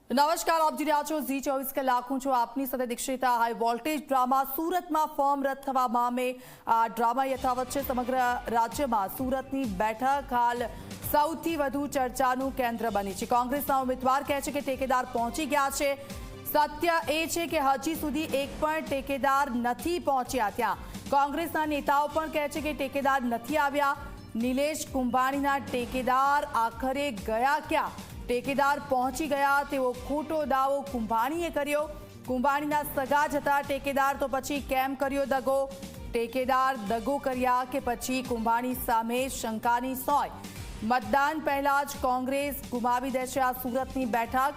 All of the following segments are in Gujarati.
નમસ્કાર, આપ જોઈ રહ્યા છો ઝી 24 કલાક। હું છું આપની સાથે દીક્ષિતા। હાઈ વોલ્ટેજ ડ્રામા સુરતમાં ફોર્મ રદ થવા મામલે ડ્રામા યથાવત છે। સમગ્ર રાજ્યમાં સુરતની બેઠક હાલ સૌથી વધુ ચર્ચાનું કેન્દ્ર બની છે। કોંગ્રેસના ઉમેદવાર કહે છે કે ટેકેદાર પહોંચી ગયા છે। સત્ય એ છે કે હજી સુધી એક પણ ટેકેદાર નથી પહોંચ્યા ત્યાં। કોંગ્રેસના નેતાઓ પણ કહે છે કે ટેકેદાર નથી આવ્યા। નિલેશ કુંભાણીના ટેકેદાર આખરે ગયા ક્યાં? ટેકેદાર પહોંચી ગયા તેવો ખોટો દાવો કુંભાણીએ કર્યો। કુંભાણીના સગા જતા ટેકેદાર તો પછી કેમ કર્યો દગો? ટેકેદાર દગો કર્યા કે પછી કુંભાણી સામે શંકાની સોય? મતદાન પહેલા જ કોંગ્રેસ ગુમાવી દેશે આ સુરતની બેઠક।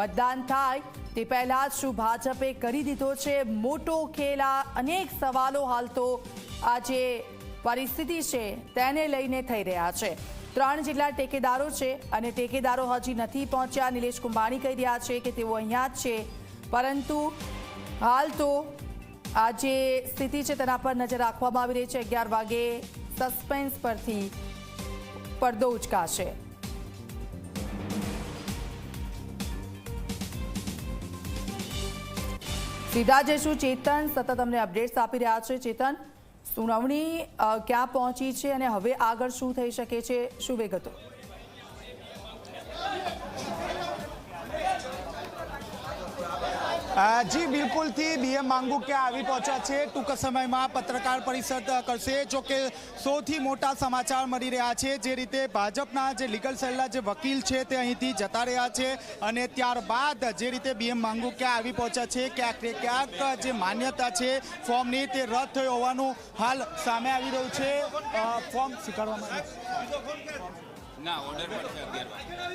મતદાન થાય તે પહેલા જ શું ભાજપે કરી દીધો છે મોટો ખેલ? અનેક સવાલો હાલ તો આ જે પરિસ્થિતિ છે તેને લઈને થઈ રહ્યા છે। 3 જેટલા ટેકેદારો છે અને ટેકેદારો હજી નથી પહોંચ્યા। નિલેશ કુંભાણી કહી રહ્યા છે કે તેઓ અહીંયા જ છે, પરંતુ હાલ તો આ જે સ્થિતિ છે તેના પર નજર રાખવામાં આવી રહી છે। 11 વાગે સસ્પેન્સ પરથી પડદો ઉચકાશે। સીધા જઈશું ચેતન, સતત અમને અપડેટ્સ આપી રહ્યા છે। ચેતન, સુનાવણી ક્યાં પહોંચી છે અને હવે આગળ શું થઈ શકે છે, શું વિગતો? જી બિલકુલથી બીએમ માંગુકિયા આવી પહોંચ્યા છે। ટૂંક સમયમાં પત્રકાર પરિષદ કરશે। જો કે સૌથી મોટા સમાચાર મળી રહ્યા છે, જે રીતે ભાજપના જે લીગલ સેલના જે વકીલ છે તે અહીંથી જતા રહ્યા છે અને ત્યારબાદ જે રીતે બીએમ માંગુકિયા આવી પહોંચ્યા છે, ક્યાંક જે માન્યતા છે ફોર્મની તે રદ થઈ હોવાનું હાલ સામે આવી રહ્યું છે। ફોર્મ સ્વીકારવામાં આવ્યું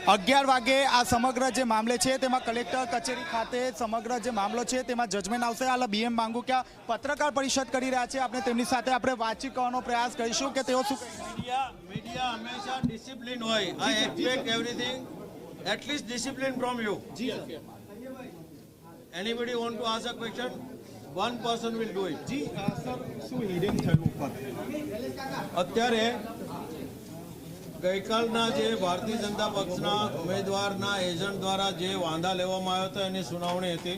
11 વાગે આ સમગ્ર જે મામલે છે તેમાં કલેક્ટર કચેરી ખાતે સમગ્ર જે મામલો છે તેમાં જજમેન્ટ આવશે। હાલ બીએમ માંગુકિયા પત્રકાર પરિષદ કરી રહ્યા છે। આપણે તેમની સાથે આપણે વાતચીત કરવાનો પ્રયાસ કરીશું કે તેઓ શું મીડિયા હંમેશા ડિસિપ્લિન હોય। I expect everything at least discipline from you. Anybody want to ask a question? One person will do it. જી સર, શું હિયરિંગ થયું અત્યારે ગઈકાલના જે ભારતીય જનતા પક્ષના ઉમેદવારના એજન્ટ દ્વારા જે વાંધા લેવામાં આવ્યો હતો એની સુનાવણી હતી।